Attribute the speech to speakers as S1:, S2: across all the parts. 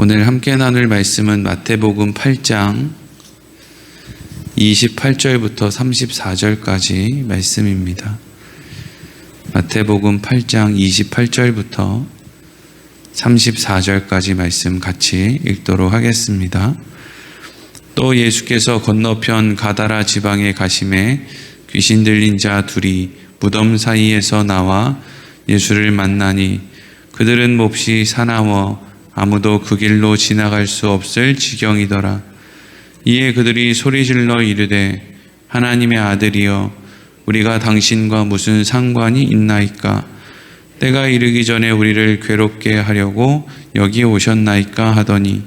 S1: 오늘 함께 나눌 말씀은 마태복음 8장 28절부터 34절까지 말씀입니다. 마태복음 8장 28절부터 34절까지 말씀 같이 읽도록 하겠습니다. 또 예수께서 건너편 가다라 지방에 가심에 귀신 들린 자 둘이 무덤 사이에서 나와 예수를 만나니 그들은 몹시 사나워 아무도 그 길로 지나갈 수 없을 지경이더라. 이에 그들이 소리질러 이르되 하나님의 아들이여 우리가 당신과 무슨 상관이 있나이까? 때가 이르기 전에 우리를 괴롭게 하려고 여기 오셨나이까 하더니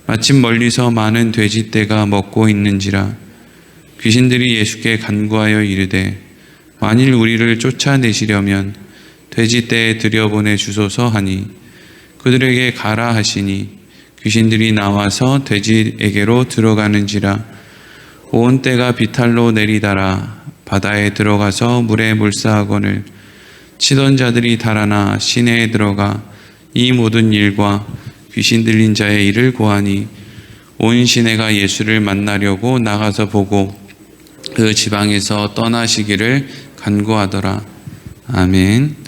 S1: 마침 멀리서 많은 돼지떼가 먹고 있는지라. 귀신들이 예수께 간구하여 이르되 만일 우리를 쫓아내시려면 돼지떼에 들여보내 주소서 하니 그들에게 가라 하시니 귀신들이 나와서 돼지에게로 들어가는지라. 온 떼가 비탈로 내리달아 바다에 들어가서 물에 몰사하거늘 치던 자들이 달아나 시내에 들어가 이 모든 일과 귀신 들린 자의 일을 고하니 온 시내가 예수를 만나려고 나가서 보고 그 지방에서 떠나시기를 간구하더라. 아멘.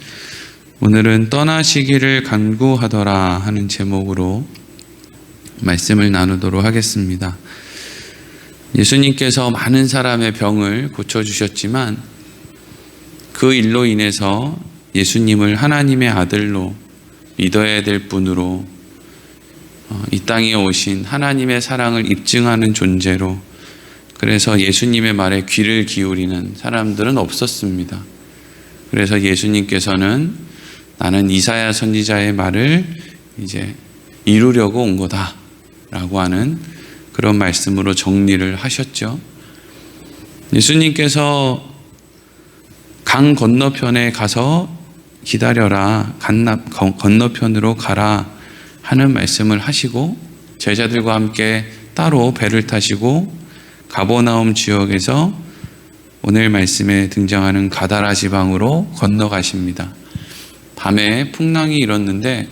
S1: 오늘은 떠나시기를 간구하더라 하는 제목으로 말씀을 나누도록 하겠습니다. 예수님께서 많은 사람의 병을 고쳐주셨지만 그 일로 인해서 예수님을 하나님의 아들로 믿어야 될 분으로 이 땅에 오신 하나님의 사랑을 입증하는 존재로, 그래서 예수님의 말에 귀를 기울이는 사람들은 없었습니다. 그래서 예수님께서는 나는 이사야 선지자의 말을 이제 이루려고 온 거다 라고 하는 그런 말씀으로 정리를 하셨죠. 예수님께서 강 건너편에 가서 기다려라, 건너편으로 가라 하는 말씀을 하시고 제자들과 함께 따로 배를 타시고 가버나움 지역에서 오늘 말씀에 등장하는 가다라 지방으로 건너가십니다. 밤에 풍랑이 일었는데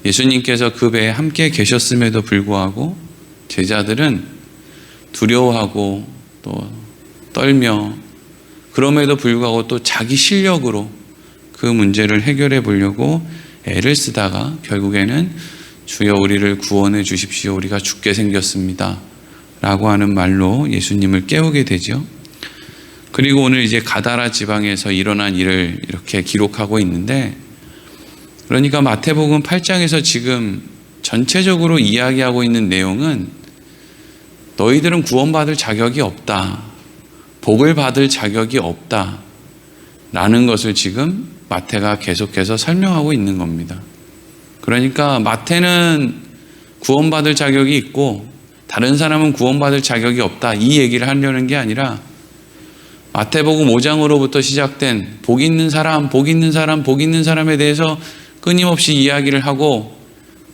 S1: 예수님께서 그 배에 함께 계셨음에도 불구하고 제자들은 두려워하고 또 떨며 그럼에도 불구하고 또 자기 실력으로 그 문제를 해결해 보려고 애를 쓰다가 결국에는 주여 우리를 구원해 주십시오. 우리가 죽게 생겼습니다. 라고 하는 말로 예수님을 깨우게 되죠. 그리고 오늘 이제 가다라 지방에서 일어난 일을 이렇게 기록하고 있는데, 그러니까 마태복음 8장에서 지금 전체적으로 이야기하고 있는 내용은 너희들은 구원받을 자격이 없다, 복을 받을 자격이 없다 라는 것을 지금 마태가 계속해서 설명하고 있는 겁니다. 그러니까 마태는 구원받을 자격이 있고 다른 사람은 구원받을 자격이 없다, 이 얘기를 하려는 게 아니라 마태복음 5장으로부터 시작된 복 있는 사람, 복 있는 사람, 복 있는 사람에 대해서 끊임없이 이야기를 하고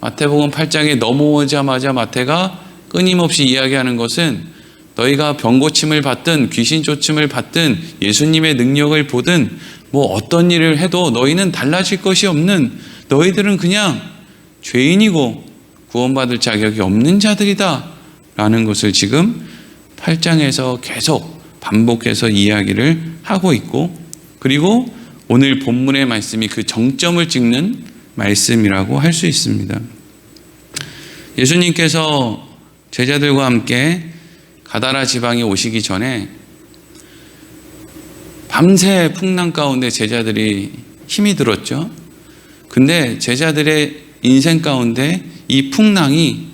S1: 마태복음 8장에 넘어오자마자 마태가 끊임없이 이야기하는 것은 너희가 병고침을 받든 귀신 쫓음을 받든 예수님의 능력을 보든 뭐 어떤 일을 해도 너희는 달라질 것이 없는, 너희들은 그냥 죄인이고 구원받을 자격이 없는 자들이다 라는 것을 지금 8장에서 계속 반복해서 이야기를 하고 있고, 그리고 오늘 본문의 말씀이 그 정점을 찍는 말씀이라고 할 수 있습니다. 예수님께서 제자들과 함께 가다라 지방에 오시기 전에 밤새 풍랑 가운데 제자들이 힘이 들었죠. 근데 제자들의 인생 가운데 이 풍랑이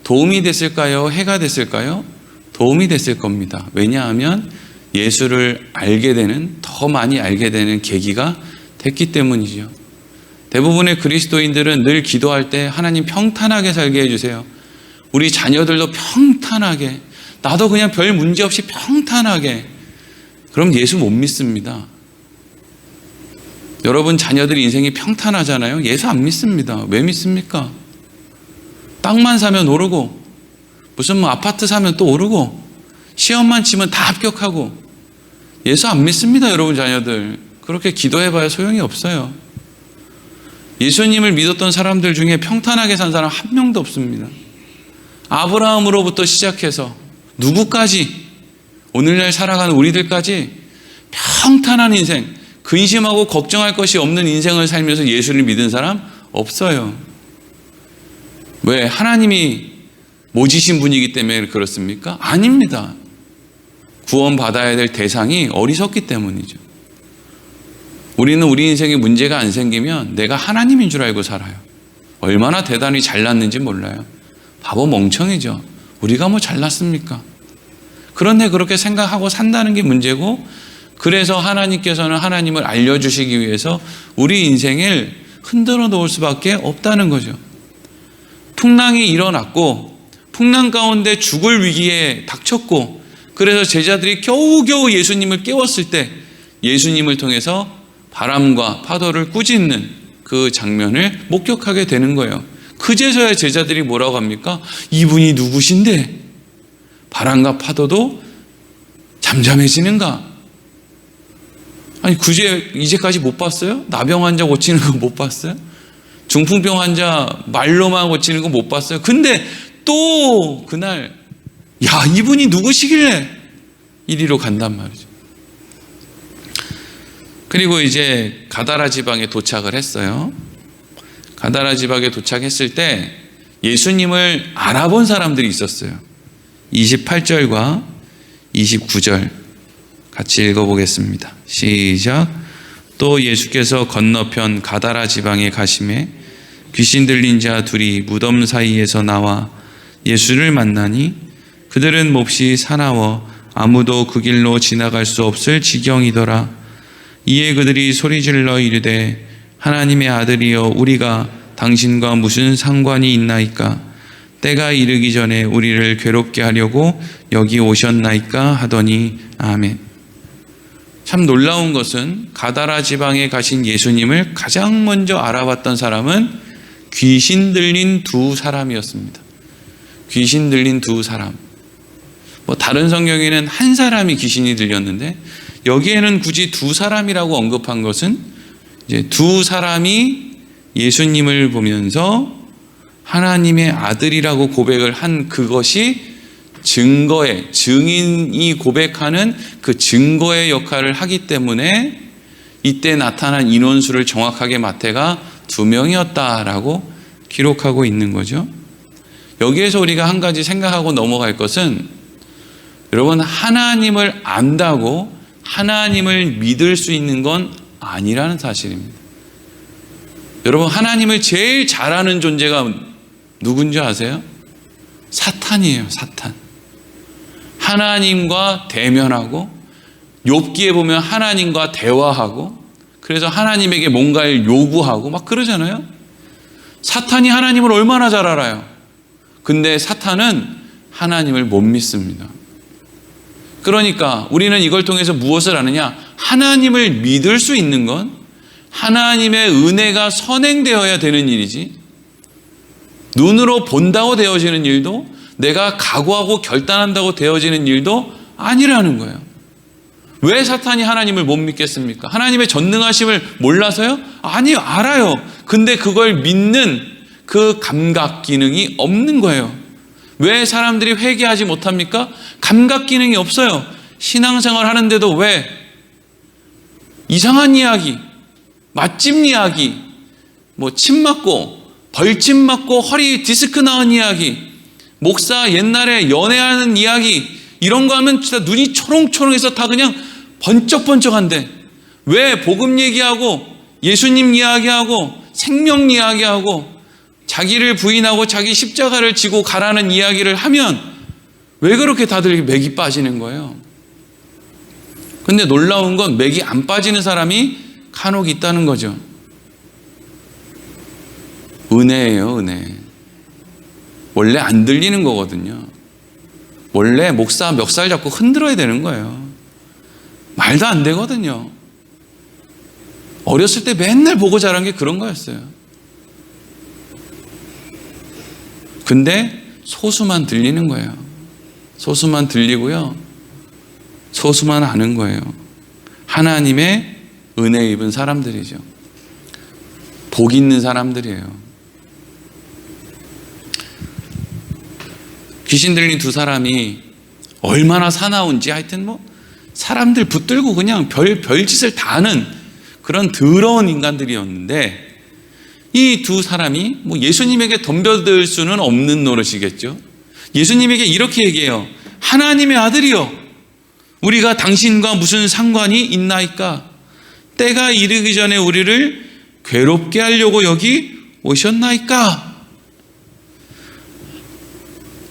S1: 도움이 됐을까요? 해가 됐을까요? 도움이 됐을 겁니다. 왜냐하면 예수를 알게 되는, 더 많이 알게 되는 계기가 됐기 때문이죠. 대부분의 그리스도인들은 늘 기도할 때 하나님 평탄하게 살게 해주세요. 우리 자녀들도 평탄하게, 나도 그냥 별 문제 없이 평탄하게. 그럼 예수 못 믿습니다. 여러분 자녀들 인생이 평탄하잖아요. 예수 안 믿습니다. 왜 믿습니까? 땅만 사면 오르고 무슨 뭐 아파트 사면 또 오르고 시험만 치면 다 합격하고, 예수 안 믿습니다. 여러분 자녀들 그렇게 기도해봐야 소용이 없어요. 예수님을 믿었던 사람들 중에 평탄하게 산 사람 한 명도 없습니다. 아브라함으로부터 시작해서 누구까지, 오늘날 살아가는 우리들까지 평탄한 인생, 근심하고 걱정할 것이 없는 인생을 살면서 예수를 믿은 사람 없어요. 왜? 하나님이 모지신 분이기 때문에 그렇습니까? 아닙니다. 구원받아야 될 대상이 어리석기 때문이죠. 우리는 우리 인생에 문제가 안 생기면 내가 하나님인 줄 알고 살아요. 얼마나 대단히 잘났는지 몰라요. 바보 멍청이죠. 우리가 뭐 잘났습니까? 그런데 그렇게 생각하고 산다는 게 문제고, 그래서 하나님께서는 하나님을 알려주시기 위해서 우리 인생을 흔들어 놓을 수밖에 없다는 거죠. 풍랑이 일어났고 풍랑 가운데 죽을 위기에 닥쳤고, 그래서 제자들이 겨우겨우 예수님을 깨웠을 때 예수님을 통해서 바람과 파도를 꾸짖는 그 장면을 목격하게 되는 거예요. 그제서야 제자들이 뭐라고 합니까? 이분이 누구신데 바람과 파도도 잠잠해지는가? 아니, 이제까지 못 봤어요? 나병 환자 고치는 거 못 봤어요? 중풍병 환자 말로만 고치는 거 못 봤어요? 근데 또 그날, 야, 이분이 누구시길래 이리로 간단 말이죠. 그리고 이제 가다라 지방에 도착을 했어요. 가다라 지방에 도착했을 때 예수님을 알아본 사람들이 있었어요. 28절과 29절 같이 읽어보겠습니다. 시작. 또 예수께서 건너편 가다라 지방에 가심에 귀신 들린 자 둘이 무덤 사이에서 나와 예수를 만나니 그들은 몹시 사나워 아무도 그 길로 지나갈 수 없을 지경이더라. 이에 그들이 소리질러 이르되 하나님의 아들이여 우리가 당신과 무슨 상관이 있나이까? 때가 이르기 전에 우리를 괴롭게 하려고 여기 오셨나이까? 하더니 아멘. 참 놀라운 것은 가다라 지방에 가신 예수님을 가장 먼저 알아봤던 사람은 귀신 들린 두 사람이었습니다. 귀신 들린 두 사람. 다른 성경에는 한 사람이 귀신이 들렸는데 여기에는 굳이 두 사람이라고 언급한 것은 이제 두 사람이 예수님을 보면서 하나님의 아들이라고 고백을 한 그것이 증인이 고백하는 그 증거의 역할을 하기 때문에 이때 나타난 인원수를 정확하게 마태가 2명이었다라고 기록하고 있는 거죠. 여기에서 우리가 한 가지 생각하고 넘어갈 것은, 여러분, 하나님을 안다고 하나님을 믿을 수 있는 건 아니라는 사실입니다. 여러분, 하나님을 제일 잘 아는 존재가 누군지 아세요? 사탄이에요. 사탄. 하나님과 대면하고, 욥기에 보면 하나님과 대화하고, 그래서 하나님에게 뭔가를 요구하고 막 그러잖아요. 사탄이 하나님을 얼마나 잘 알아요. 근데 사탄은 하나님을 못 믿습니다. 그러니까 우리는 이걸 통해서 무엇을 아느냐? 하나님을 믿을 수 있는 건 하나님의 은혜가 선행되어야 되는 일이지, 눈으로 본다고 되어지는 일도, 내가 각오하고 결단한다고 되어지는 일도 아니라는 거예요. 왜 사탄이 하나님을 못 믿겠습니까? 하나님의 전능하심을 몰라서요? 아니요, 알아요. 근데 그걸 믿는 그 감각 기능이 없는 거예요. 왜 사람들이 회개하지 못합니까? 감각 기능이 없어요. 신앙생활 하는데도 왜 이상한 이야기, 맛집 이야기, 침 맞고 벌침 맞고 허리 디스크 나은 이야기, 목사 옛날에 연애하는 이야기, 이런 거 하면 진짜 눈이 초롱초롱해서 다 그냥 번쩍번쩍한데, 왜 복음 얘기하고 예수님 이야기하고 생명 이야기하고 자기를 부인하고 자기 십자가를 지고 가라는 이야기를 하면 왜 그렇게 다들 맥이 빠지는 거예요? 근데 놀라운 건 맥이 안 빠지는 사람이 간혹 있다는 거죠. 은혜예요, 은혜. 원래 안 들리는 거거든요. 원래 목사 멱살 잡고 흔들어야 되는 거예요. 말도 안 되거든요. 어렸을 때 맨날 보고 자란 게 그런 거였어요. 근데 소수만 들리는 거예요. 소수만 들리고요. 소수만 아는 거예요. 하나님의 은혜 입은 사람들이죠. 복 있는 사람들이에요. 귀신 들린 두 사람이 얼마나 사나운지 하여튼 뭐 사람들 붙들고 그냥 별짓을 다 하는 그런 더러운 인간들이었는데, 이 두 사람이 뭐 예수님에게 덤벼들 수는 없는 노릇이겠죠. 예수님에게 이렇게 얘기해요. 하나님의 아들이여, 우리가 당신과 무슨 상관이 있나이까? 때가 이르기 전에 우리를 괴롭게 하려고 여기 오셨나이까?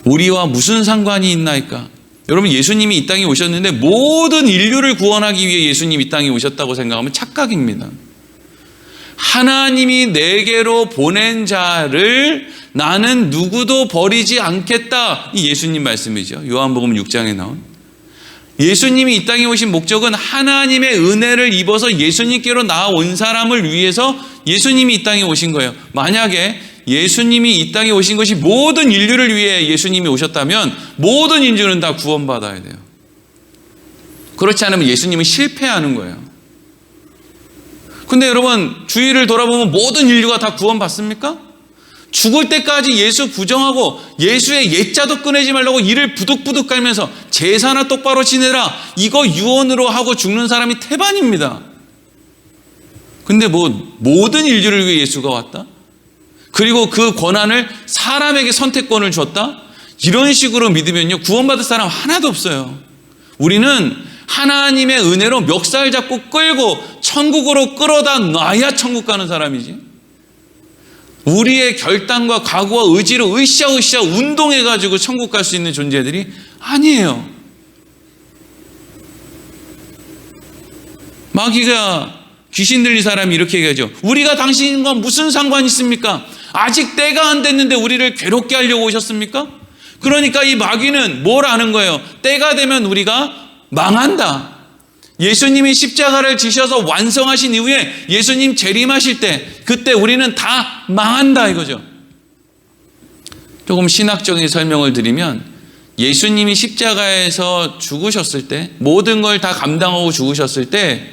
S1: 우리와 무슨 상관이 있나이까? 여러분, 예수님이 이 땅에 오셨는데 모든 인류를 구원하기 위해 예수님이 이 땅에 오셨다고 생각하면 착각입니다. 하나님이 내게로 보낸 자를 나는 누구도 버리지 않겠다, 이 예수님 말씀이죠. 요한복음 6장에 나온. 예수님이 이 땅에 오신 목적은 하나님의 은혜를 입어서 예수님께로 나아온 사람을 위해서 예수님이 이 땅에 오신 거예요. 만약에 예수님이 이 땅에 오신 것이 모든 인류를 위해 예수님이 오셨다면 모든 인류는 다 구원받아야 돼요. 그렇지 않으면 예수님은 실패하는 거예요. 근데 여러분, 주위를 돌아보면 모든 인류가 다 구원받습니까? 죽을 때까지 예수 부정하고 예수의 옛자도 꺼내지 말라고 이를 부득부득 깔면서 제사나 똑바로 지내라, 이거 유언으로 하고 죽는 사람이 태반입니다. 근데 뭐 모든 인류를 위해 예수가 왔다? 그리고 그 권한을 사람에게 선택권을 줬다? 이런 식으로 믿으면요, 구원받을 사람 하나도 없어요. 우리는 하나님의 은혜로 멱살 잡고 끌고 천국으로 끌어다 놔야 천국 가는 사람이지, 우리의 결단과 각오와 의지로 으쌰으쌰 운동해가지고 천국 갈 수 있는 존재들이 아니에요. 마귀가, 귀신 들린 사람이 이렇게 얘기하죠. 우리가 당신과 무슨 상관이 있습니까? 아직 때가 안 됐는데 우리를 괴롭게 하려고 오셨습니까? 그러니까 이 마귀는 뭘 아는 거예요? 때가 되면 우리가 망한다. 예수님이 십자가를 지셔서 완성하신 이후에 예수님 재림하실 때, 그때 우리는 다 망한다 이거죠. 조금 신학적인 설명을 드리면, 예수님이 십자가에서 죽으셨을 때, 모든 걸 다 감당하고 죽으셨을 때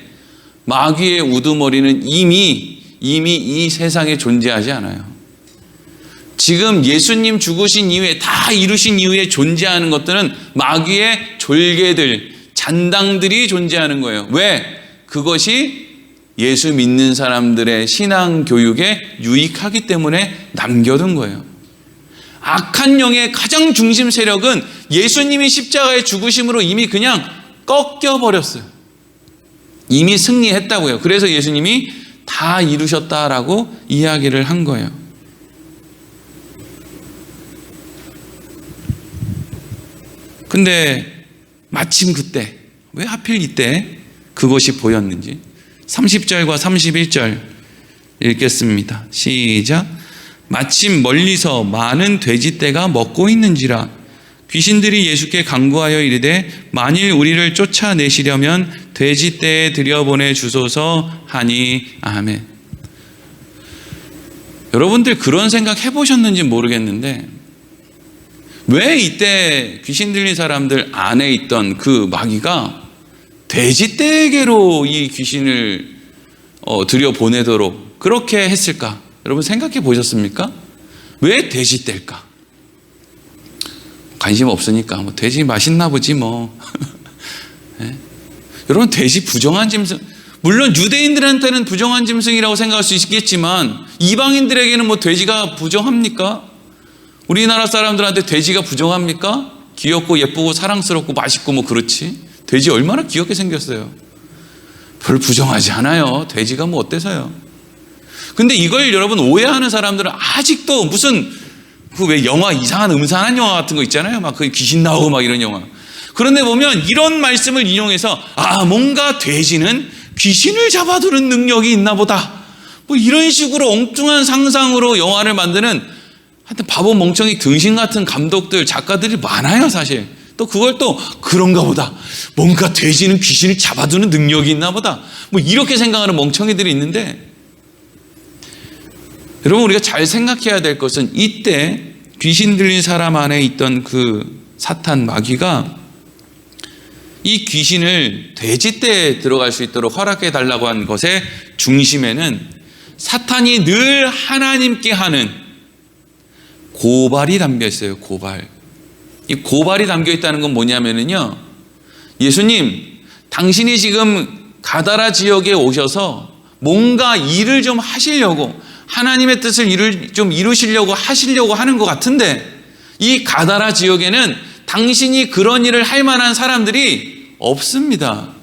S1: 마귀의 우두머리는 이미 이 세상에 존재하지 않아요. 지금 예수님 죽으신 이후에, 다 이루신 이후에 존재하는 것들은 마귀의 졸개들, 잔당들이 존재하는 거예요. 왜? 그것이 예수 믿는 사람들의 신앙 교육에 유익하기 때문에 남겨둔 거예요. 악한 영의 가장 중심 세력은 예수님이 십자가에 죽으심으로 이미 그냥 꺾여버렸어요. 이미 승리했다고요. 그래서 예수님이 다 이루셨다라고 이야기를 한 거예요. 근데 마침 그때, 왜 하필 이때 그것이 보였는지 30절과 31절 읽겠습니다. 시작. 마침 멀리서 많은 돼지떼가 먹고 있는지라 귀신들이 예수께 간구하여 이르되 만일 우리를 쫓아내시려면 돼지떼에 들여보내 주소서 하니 아멘. 여러분들 그런 생각 해보셨는지 모르겠는데, 왜 이때 귀신 들린 사람들 안에 있던 그 마귀가 돼지떼에게로 이 귀신을 들여보내도록 그렇게 했을까? 여러분 생각해 보셨습니까? 왜 돼지떼일까? 관심 없으니까 뭐 돼지 맛있나 보지 뭐. 네? 여러분, 돼지 부정한 짐승, 물론 유대인들한테는 부정한 짐승이라고 생각할 수 있겠지만 이방인들에게는 뭐 돼지가 부정합니까? 우리나라 사람들한테 돼지가 부정합니까? 귀엽고 예쁘고 사랑스럽고 맛있고 뭐 그렇지. 돼지 얼마나 귀엽게 생겼어요. 별 부정하지 않아요. 돼지가 뭐 어때서요? 근데 이걸 여러분 오해하는 사람들은 아직도 무슨 그 왜 영화, 이상한 음산한 영화 같은 거 있잖아요. 막 그 귀신 나오고 막 이런 영화. 그런데 보면 이런 말씀을 인용해서 뭔가 돼지는 귀신을 잡아두는 능력이 있나 보다, 뭐 이런 식으로 엉뚱한 상상으로 영화를 만드는 하여튼 바보 멍청이 등신 같은 감독들, 작가들이 많아요 사실. 또 그걸 또 그런가 보다, 뭔가 돼지는 귀신을 잡아두는 능력이 있나 보다, 뭐 이렇게 생각하는 멍청이들이 있는데, 여러분 우리가 잘 생각해야 될 것은 이때 귀신 들린 사람 안에 있던 그 사탄 마귀가 이 귀신을 돼지떼에 들어갈 수 있도록 허락해 달라고 한 것의 중심에는 사탄이 늘 하나님께 하는 고발이 담겨 있어요. 고발. 이 고발이 담겨 있다는 건 뭐냐면요, 예수님, 당신이 지금 가다라 지역에 오셔서 뭔가 일을 좀 하시려고, 하나님의 뜻을 좀 이루시려고 하시려고 하는 것 같은데, 이 가다라 지역에는 당신이 그런 일을 할 만한 사람들이 없습니다.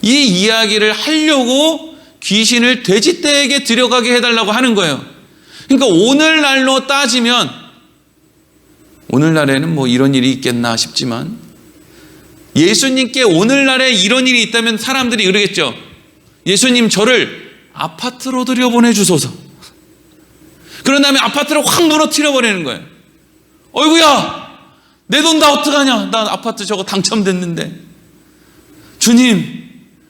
S1: 이 이야기를 하려고 귀신을 돼지떼에게 데려가게 해달라고 하는 거예요. 그러니까 오늘날로 따지면, 오늘날에는 뭐 이런 일이 있겠나 싶지만, 예수님께 오늘날에 이런 일이 있다면 사람들이 그러겠죠. 예수님, 저를 아파트로 들여보내주소서. 그런 다음에 아파트를 확 무너뜨려 버리는 거예요. 어이구야, 내 돈 다 어떡하냐, 나 아파트 저거 당첨됐는데. 주님,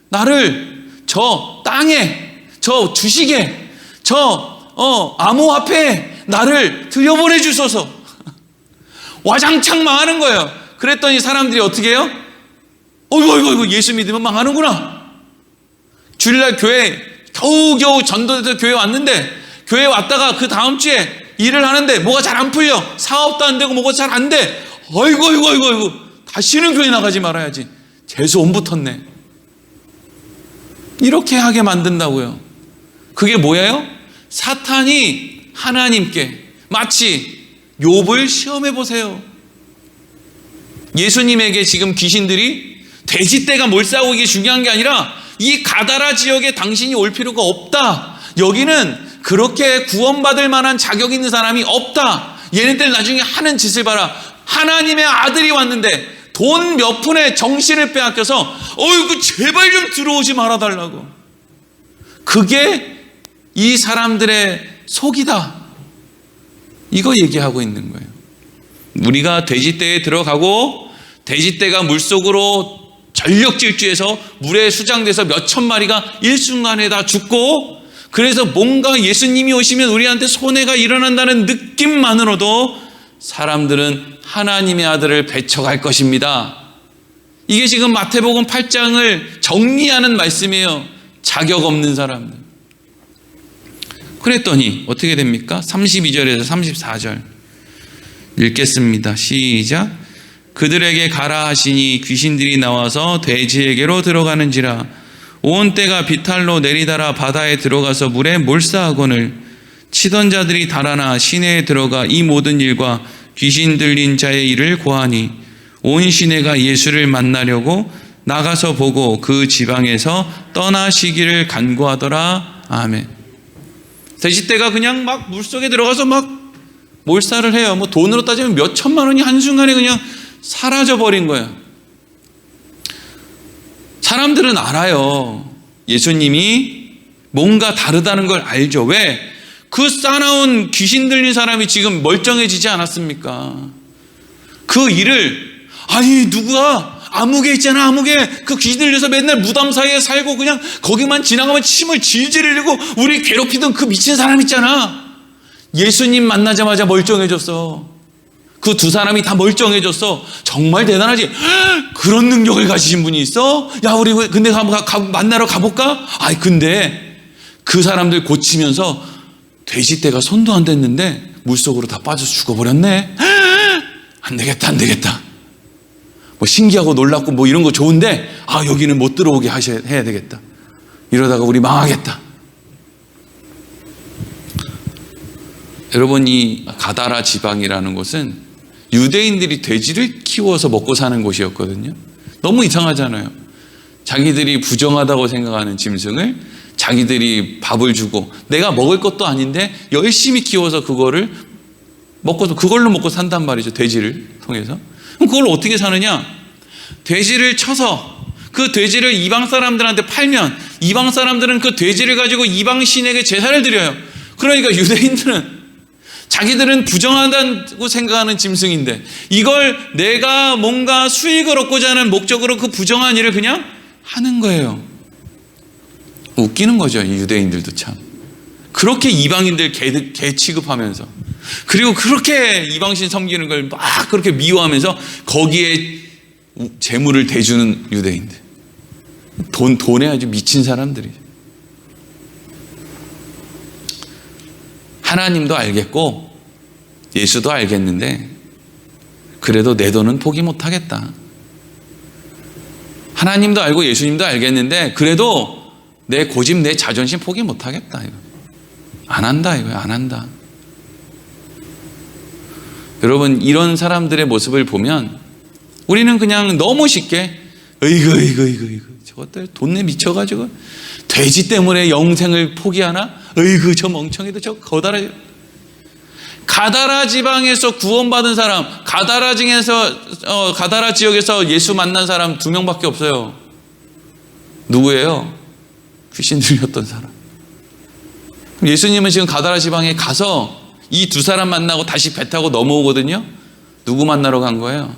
S1: 나를 저 땅에, 저 주식에, 저 암호화폐에 나를 들여보내주소서. 와장창 망하는 거예요. 그랬더니 사람들이 어떻게 해요? 어이구, 예수 믿으면 망하는구나. 주일날 교회 겨우겨우 전도돼서 교회 왔는데, 교회 왔다가 그 다음 주에 일을 하는데 뭐가 잘 안 풀려. 사업도 안 되고 뭐가 잘 안 돼. 어이구, 다시는 교회 나가지 말아야지. 재수 온 붙었네. 이렇게 하게 만든다고요. 그게 뭐예요? 사탄이 하나님께, 마치 욥을 시험해 보세요. 예수님에게 지금 귀신들이 돼지떼가 몰싸고 이게 중요한 게 아니라, 이 가다라 지역에 당신이 올 필요가 없다. 여기는 그렇게 구원받을 만한 자격 있는 사람이 없다. 얘네들 나중에 하는 짓을 봐라. 하나님의 아들이 왔는데 돈 몇 푼에 정신을 빼앗겨서 어이구 제발 좀 들어오지 말아달라고. 그게 이 사람들의 속이다. 이거 얘기하고 있는 거예요. 우리가 돼지떼에 들어가고 돼지떼가 물속으로 전력 질주해서 물에 수장돼서 몇천 마리가 일순간에 다 죽고, 그래서 뭔가 예수님이 오시면 우리한테 손해가 일어난다는 느낌만으로도 사람들은 하나님의 아들을 배척할 것입니다. 이게 지금 마태복음 8장을 정리하는 말씀이에요. 자격 없는 사람들. 그랬더니 어떻게 됩니까? 32절에서 34절 읽겠습니다. 시작. 그들에게 가라 하시니 귀신들이 나와서 돼지에게로 들어가는지라. 온 때가 비탈로 내리달아 바다에 들어가서 물에 몰사하거늘 치던 자들이 달아나 시내에 들어가 이 모든 일과 귀신 들린 자의 일을 고하니, 온 시내가 예수를 만나려고 나가서 보고 그 지방에서 떠나시기를 간구하더라. 아멘. 돼지떼가 그냥 막 물속에 들어가서 막 몰살을 해요. 뭐 돈으로 따지면 몇 천만 원이 한순간에 그냥 사라져 버린 거예요. 사람들은 알아요. 예수님이 뭔가 다르다는 걸 알죠. 왜? 그 싸나운 귀신 들린 사람이 지금 멀쩡해지지 않았습니까? 그 일을, 아니 누가 아무개 있잖아, 아무개. 그 귀신 들려서 맨날 무덤 사이에 살고 그냥 거기만 지나가면 침을 질질 흘리고 우리 괴롭히던 그 미친 사람 있잖아. 예수님 만나자마자 멀쩡해졌어. 그 두 사람이 다 멀쩡해졌어. 정말 대단하지. 그런 능력을 가지신 분이 있어? 야, 우리 근데 만나러 가볼까? 아이, 근데 그 사람들 고치면서 돼지떼가 손도 안 댔는데 물속으로 다 빠져서 죽어버렸네. 안 되겠다. 뭐 신기하고 놀랍고 뭐 이런 거 좋은데, 아, 여기는 못 들어오게 해야 되겠다. 이러다가 우리 망하겠다. 여러분, 이 가다라 지방이라는 곳은 유대인들이 돼지를 키워서 먹고 사는 곳이었거든요. 너무 이상하잖아요. 자기들이 부정하다고 생각하는 짐승을 자기들이 밥을 주고, 내가 먹을 것도 아닌데 열심히 키워서 그걸로 먹고 산단 말이죠. 돼지를 통해서. 그럼 그걸 어떻게 사느냐? 돼지를 쳐서 그 돼지를 이방 사람들한테 팔면 이방 사람들은 그 돼지를 가지고 이방 신에게 제사를 드려요. 그러니까 유대인들은, 자기들은 부정하다고 생각하는 짐승인데 이걸 내가 뭔가 수익을 얻고자 하는 목적으로 그 부정한 일을 그냥 하는 거예요. 웃기는 거죠. 이 유대인들도 참. 그렇게 이방인들 개 취급하면서, 그리고 그렇게 이방신 섬기는 걸 막 그렇게 미워하면서 거기에 재물을 대주는 유대인들. 돈에 아주 미친 사람들이죠. 하나님도 알겠고 예수도 알겠는데 그래도 내 돈은 포기 못하겠다. 하나님도 알고 예수님도 알겠는데 그래도 내 고집, 내 자존심 포기 못하겠다. 이거. 안 한다 이거야. 안 한다. 여러분, 이런 사람들의 모습을 보면 우리는 그냥 너무 쉽게 어이구 저것들 돈에 미쳐가지고 돼지 때문에 영생을 포기하나? 어이구 저 멍청이도 저 가다라 지방에서 구원받은 사람, 가다라 지역에서 예수 만난 사람 2명밖에 없어요. 누구예요? 귀신 들렸던 사람. 예수님은 지금 가다라 지방에 가서 이 2사람 만나고 다시 배 타고 넘어오거든요. 누구 만나러 간 거예요?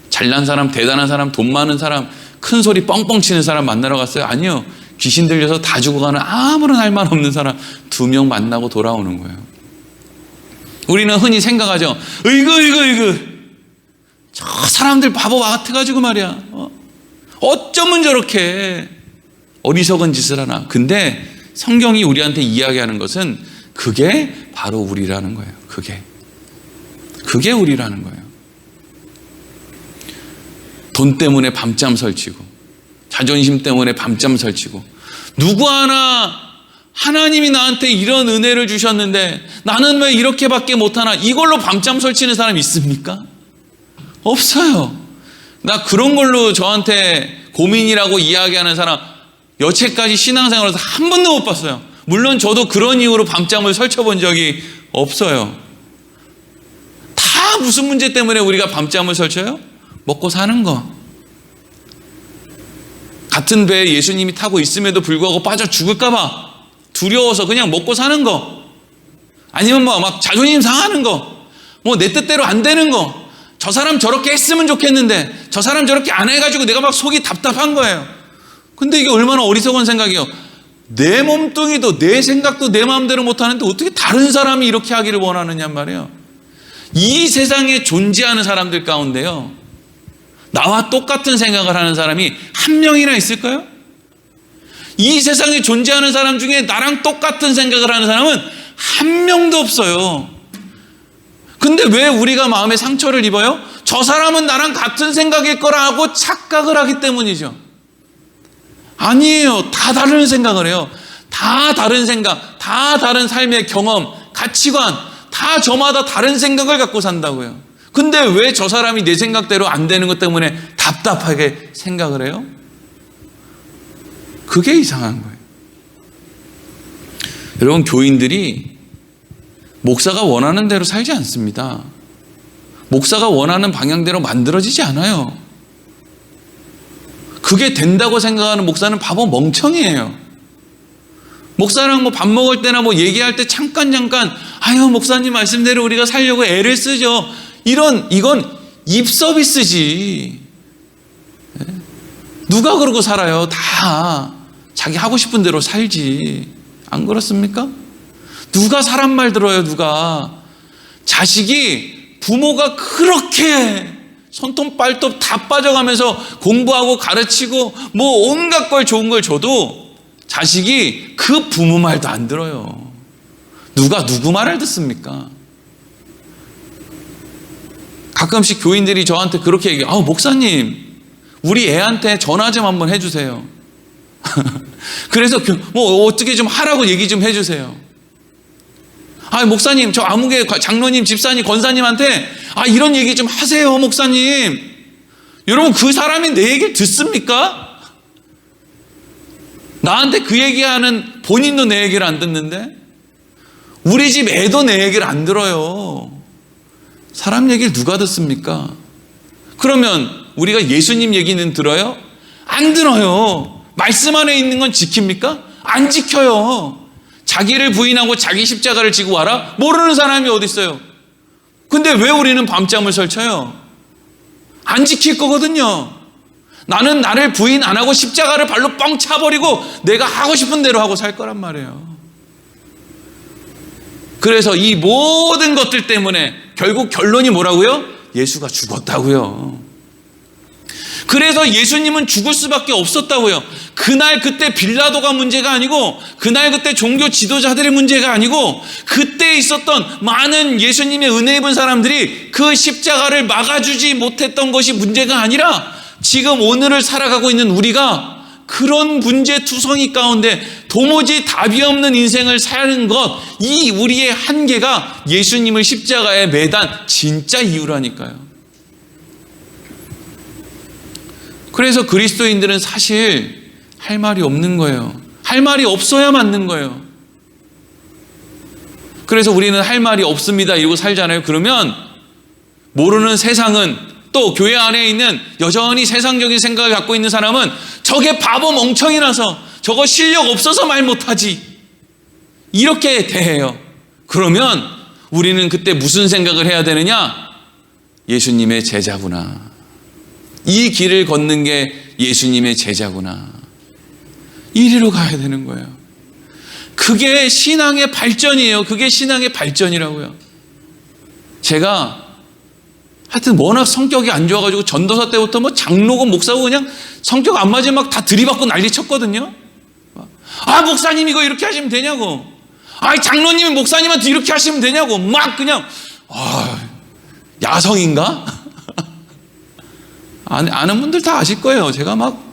S1: 잘난 사람, 대단한 사람, 돈 많은 사람, 큰 소리 뻥뻥 치는 사람 만나러 갔어요? 아니요. 귀신 들려서 다 죽어가는 아무런 할 말 없는 사람 2명 만나고 돌아오는 거예요. 우리는 흔히 생각하죠. 으이구 저 사람들 바보 같아가지고 말이야. 어쩌면 저렇게 어리석은 짓을 하나. 근데 성경이 우리한테 이야기하는 것은 그게 바로 우리라는 거예요. 그게 우리라는 거예요. 돈 때문에 밤잠 설치고, 자존심 때문에 밤잠 설치고, 누구 하나 하나님이 나한테 이런 은혜를 주셨는데 나는 왜 이렇게밖에 못하나, 이걸로 밤잠 설치는 사람이 있습니까? 없어요. 나 그런 걸로 저한테 고민이라고 이야기하는 사람 여태까지 신앙생활에서 한 번도 못 봤어요. 물론 저도 그런 이유로 밤잠을 설쳐본 적이 없어요. 다 무슨 문제 때문에 우리가 밤잠을 설쳐요? 먹고 사는 거. 같은 배에 예수님이 타고 있음에도 불구하고 빠져 죽을까 봐 두려워서 그냥 먹고 사는 거. 아니면 막 자존심 상하는 거. 내 뜻대로 안 되는 거. 저 사람 저렇게 했으면 좋겠는데 저 사람 저렇게 안 해가지고 내가 막 속이 답답한 거예요. 근데 이게 얼마나 어리석은 생각이에요. 내 몸뚱이도 내 생각도 내 마음대로 못하는데 어떻게 다른 사람이 이렇게 하기를 원하느냐 말이에요. 이 세상에 존재하는 사람들 가운데요, 나와 똑같은 생각을 하는 사람이 한 명이나 있을까요? 이 세상에 존재하는 사람 중에 나랑 똑같은 생각을 하는 사람은 한 명도 없어요. 근데 왜 우리가 마음에 상처를 입어요? 저 사람은 나랑 같은 생각일 거라고 착각을 하기 때문이죠. 아니에요. 다 다른 생각을 해요. 다 다른 생각, 다 다른 삶의 경험, 가치관, 다 저마다 다른 생각을 갖고 산다고요. 근데 왜 저 사람이 내 생각대로 안 되는 것 때문에 답답하게 생각을 해요? 그게 이상한 거예요. 여러분, 교인들이 목사가 원하는 대로 살지 않습니다. 목사가 원하는 방향대로 만들어지지 않아요. 그게 된다고 생각하는 목사는 바보 멍청이에요. 목사랑 밥 먹을 때나 얘기할 때 잠깐 아유 목사님 말씀대로 우리가 살려고 애를 쓰죠. 이건 입 서비스지. 누가 그러고 살아요? 다 자기 하고 싶은 대로 살지. 안 그렇습니까? 누가 사람 말 들어요? 누가? 자식이 부모가 그렇게 손톱 발톱 다 빠져가면서 공부하고 가르치고 온갖 걸 좋은 걸 줘도 자식이 그 부모 말도 안 들어요. 누가 누구 말을 듣습니까? 가끔씩 교인들이 저한테 그렇게 얘기해요. 목사님, 우리 애한테 전화 좀 한번 해주세요. 그래서 어떻게 좀 하라고 얘기 좀 해주세요. 목사님, 저 아무개 장로님, 집사님, 권사님한테 이런 얘기 좀 하세요, 목사님. 여러분, 그 사람이 내 얘기를 듣습니까? 나한테 그 얘기하는 본인도 내 얘기를 안 듣는데, 우리 집 애도 내 얘기를 안 들어요. 사람 얘기를 누가 듣습니까? 그러면 우리가 예수님 얘기는 들어요? 안 들어요. 말씀 안에 있는 건 지킵니까? 안 지켜요. 자기를 부인하고 자기 십자가를 지고 와라? 모르는 사람이 어디 있어요? 근데 왜 우리는 밤잠을 설쳐요? 안 지킬 거거든요. 나는 나를 부인 안 하고 십자가를 발로 뻥 차버리고 내가 하고 싶은 대로 하고 살 거란 말이에요. 그래서 이 모든 것들 때문에 결국 결론이 뭐라고요? 예수가 죽었다고요. 그래서 예수님은 죽을 수밖에 없었다고요. 그날 그때 빌라도가 문제가 아니고, 그날 그때 종교 지도자들의 문제가 아니고, 그때 있었던 많은 예수님의 은혜 입은 사람들이 그 십자가를 막아주지 못했던 것이 문제가 아니라, 지금 오늘을 살아가고 있는 우리가 그런 문제투성이 가운데 도무지 답이 없는 인생을 사는 것, 이 우리의 한계가 예수님을 십자가에 매단 진짜 이유라니까요. 그래서 그리스도인들은 사실 할 말이 없는 거예요. 할 말이 없어야 맞는 거예요. 그래서 우리는 할 말이 없습니다 이러고 살잖아요. 그러면 모르는 세상은, 또 교회 안에 있는 여전히 세상적인 생각을 갖고 있는 사람은 저게 바보 멍청이라서, 저거 실력 없어서 말 못하지, 이렇게 대해요. 그러면 우리는 그때 무슨 생각을 해야 되느냐? 예수님의 제자구나. 이 길을 걷는 게 예수님의 제자구나. 이리로 가야 되는 거예요. 그게 신앙의 발전이에요. 그게 신앙의 발전이라고요. 제가 하여튼 워낙 성격이 안 좋아가지고 전도사 때부터 뭐 장로고 목사고 그냥 성격 안 맞으면 막 다 들이받고 난리 쳤거든요. 아, 목사님 이거 이렇게 하시면 되냐고. 아, 장로님 목사님한테 이렇게 하시면 되냐고. 막 그냥, 야성인가? 아는 분들 다 아실 거예요. 제가 막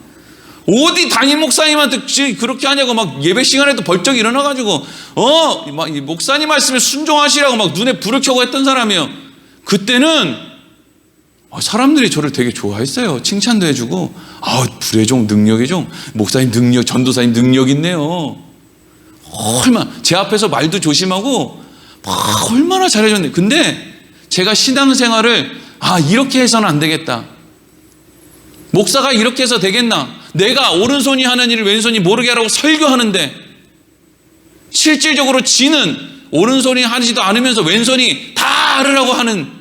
S1: 어디 담임 목사님한테 그렇게 하냐고 막 예배 시간에도 벌쩍 일어나가지고 막 목사님 말씀에 순종하시라고 막 눈에 불을 켜고 했던 사람이에요. 그때는 사람들이 저를 되게 좋아했어요. 칭찬도 해주고, 불의 종, 능력의 종, 목사님 능력, 전도사님 능력 있네요. 얼마나 제 앞에서 말도 조심하고 얼마나 잘해줬네. 근데 제가 신앙생활을 이렇게 해서는 안 되겠다. 목사가 이렇게 해서 되겠나? 내가 오른손이 하는 일을 왼손이 모르게 하라고 설교하는데 실질적으로 지는 오른손이 하지도 않으면서 왼손이 다 하라고 하는,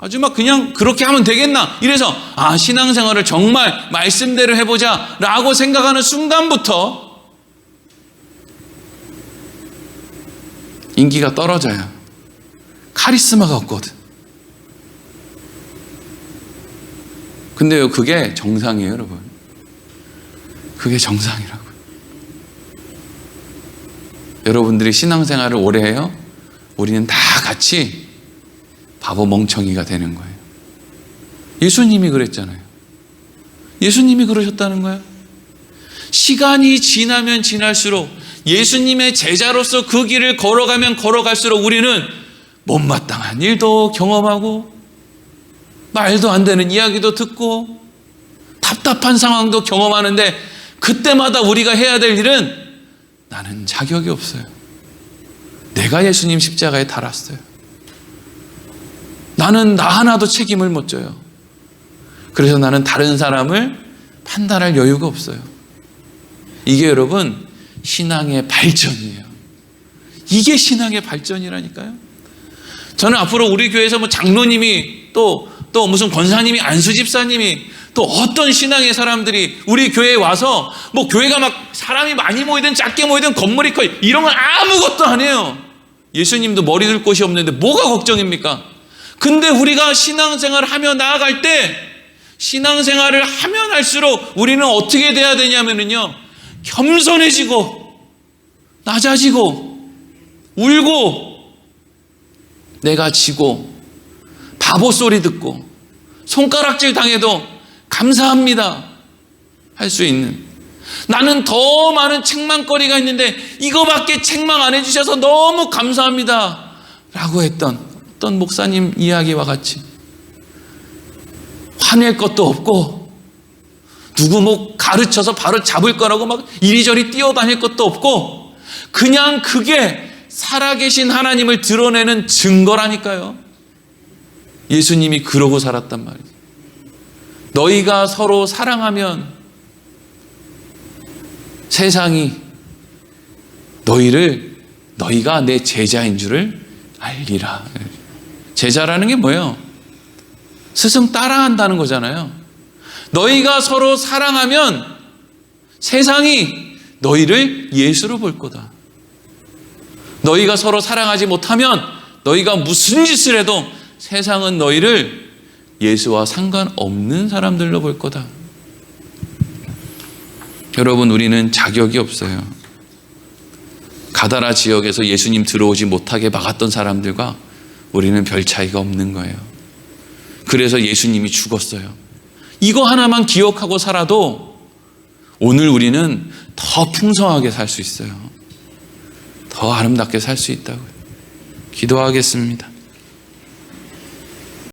S1: 아주 막 그냥 그렇게 하면 되겠나? 이래서 신앙생활을 정말 말씀대로 해보자 라고 생각하는 순간부터 인기가 떨어져요. 카리스마가 없거든. 근데요, 그게 정상이에요, 여러분. 그게 정상이라고요. 여러분들이 신앙생활을 오래 해요? 우리는 다 같이 바보 멍청이가 되는 거예요. 예수님이 그랬잖아요. 예수님이 그러셨다는 거예요. 시간이 지나면 지날수록, 예수님의 제자로서 그 길을 걸어가면 걸어갈수록 우리는 못마땅한 일도 경험하고 말도 안 되는 이야기도 듣고 답답한 상황도 경험하는데, 그때마다 우리가 해야 될 일은, 나는 자격이 없어요. 내가 예수님 십자가에 달았어요. 나는 나 하나도 책임을 못 져요. 그래서 나는 다른 사람을 판단할 여유가 없어요. 이게 여러분 신앙의 발전이에요. 이게 신앙의 발전이라니까요. 저는 앞으로 우리 교회에서 뭐 장로님이 또 무슨 권사님이, 안수 집사님이, 또 어떤 신앙의 사람들이 우리 교회에 와서 뭐 교회가 막 사람이 많이 모이든 작게 모이든 건물이 커, 이런 건 아무것도 안 해요. 예수님도 머리 둘 곳이 없는데 뭐가 걱정입니까? 근데 우리가 신앙생활을 하며 나아갈 때, 신앙생활을 하면 할수록 우리는 어떻게 돼야 되냐면요, 겸손해지고 낮아지고 울고 내가 지고 바보 소리 듣고 손가락질 당해도 감사합니다 할 수 있는, 나는 더 많은 책망거리가 있는데 이거밖에 책망 안 해주셔서 너무 감사합니다 라고 했던 어떤 목사님 이야기와 같이, 화낼 것도 없고 누구 뭐 가르쳐서 바로 잡을 거라고 막 이리저리 뛰어다닐 것도 없고, 그냥 그게 살아계신 하나님을 드러내는 증거라니까요. 예수님이 그러고 살았단 말이에요. 너희가 서로 사랑하면 세상이 너희가 내 제자인 줄을 알리라. 제자라는 게 뭐예요? 스승 따라한다는 거잖아요. 너희가 서로 사랑하면 세상이 너희를 예수로 볼 거다. 너희가 서로 사랑하지 못하면 너희가 무슨 짓을 해도 세상은 너희를 예수와 상관없는 사람들로 볼 거다. 여러분, 우리는 자격이 없어요. 가다라 지역에서 예수님 들어오지 못하게 막았던 사람들과 우리는 별 차이가 없는 거예요. 그래서 예수님이 죽었어요. 이거 하나만 기억하고 살아도 오늘 우리는 더 풍성하게 살 수 있어요. 더 아름답게 살 수 있다고요. 기도하겠습니다.